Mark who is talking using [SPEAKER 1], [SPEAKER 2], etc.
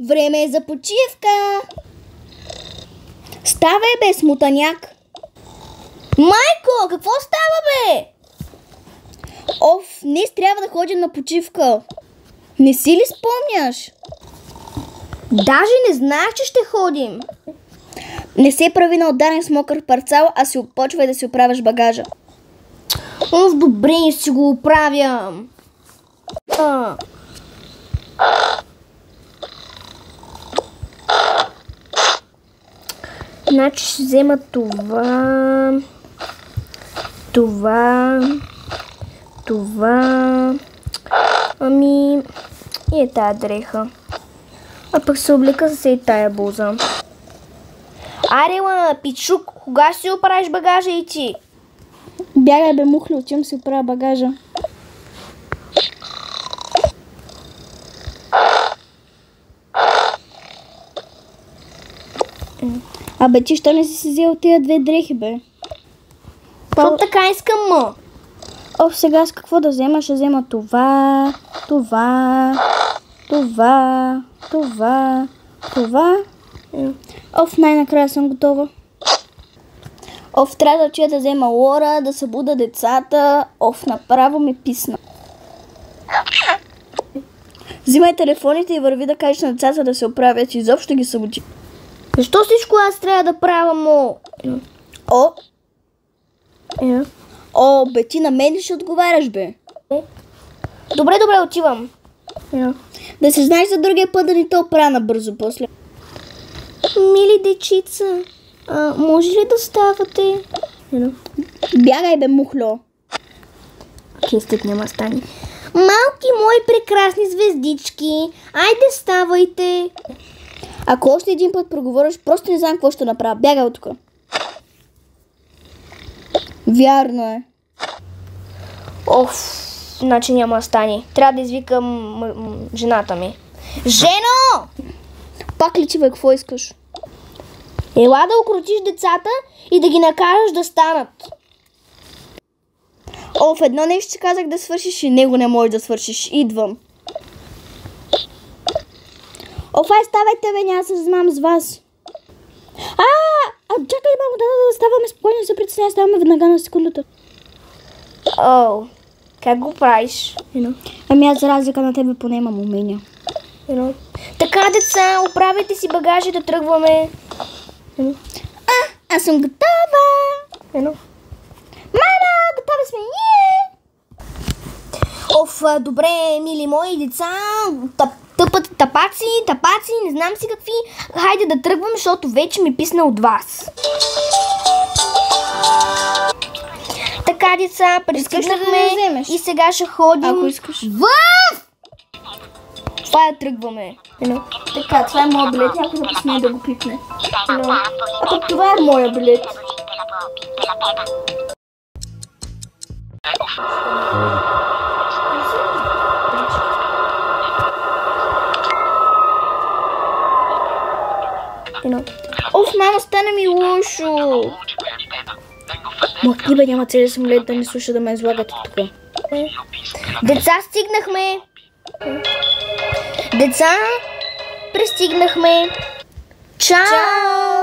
[SPEAKER 1] Време е за почивка! Ставай, бе, смутаняк! Майко, какво става, бе? Оф, днес трябва да ходим на почивка. Не си ли спомняш? Даже не знаех, че ще ходим. Не се прави на отдарен с мокър парцал, а си почвай да си оправяш багажа. Оф, добре, си го оправям. Значи ще взема това, ами и е тая дреха. А пък се облека за и тая буза. Арела, пичук, кога ще си оправиш багажа и ти? Бягай, бе, мухли, отивам си оправя багажа. Абе, ти що не си взел тия две дрехи, бе? Защото така искам, ма. Оф, сега с какво да взема? Ще взема това. Оф, най-накрая съм готова. Оф, трябва да отида да взема Лора, да събуда децата. Оф, направо ми писна. Взимай телефоните и върви да кажеш на децата да се оправят. Изобщо ги събуди. Защо всичко аз трябва да правя, мо? Бе, ти на мен ли ще отговаряш, бе? Добре, отивам. Да се знаеш за другия път да ни те оправя набързо после. Мили дечица, може ли да ставате? Бягай, бе, мухло. Кестът няма стане. Малки мои прекрасни звездички, айде ставайте. Ако още един път проговориш, просто не знам какво ще направя. Бягай от тук. Вярно е. Оф, значи няма да стане. Трябва да извикам жената ми. Жено! Пак ли ти, бе, какво искаш? Ела да укротиш децата и да ги накараш да станат. Оф, едно нещо ти казах да свършиш и него не можеш да свършиш. Идвам. Оф, ай, ставайте, бе, няма да се занимавам с вас. Чакай, мамо, да ставаме спокойно, се притесняй, ставаме веднага на секундата. Как го правиш? Ами аз за разлика на тебе поне имам умения. Така, деца, оправяйте си багажи да тръгваме. Аз съм готова. Мама, готови сме ние. Оф, добре, мили мои деца, тапаци, не знам си какви. Хайде да тръгвам, защото вече ми писна от вас. Така, деца, пристигнахме и сега ще ходим. Ако искаш. Това я тръгваме. Така, това е моя билет, някой да посмее да го пипне. А пък това е моя билет. Оф, мама, стана ми лошо. Махни, бе, няма целият самолет да не слуша да ме излагат от тук. Деца, стигнахме. Деца, пристигнахме. Чао!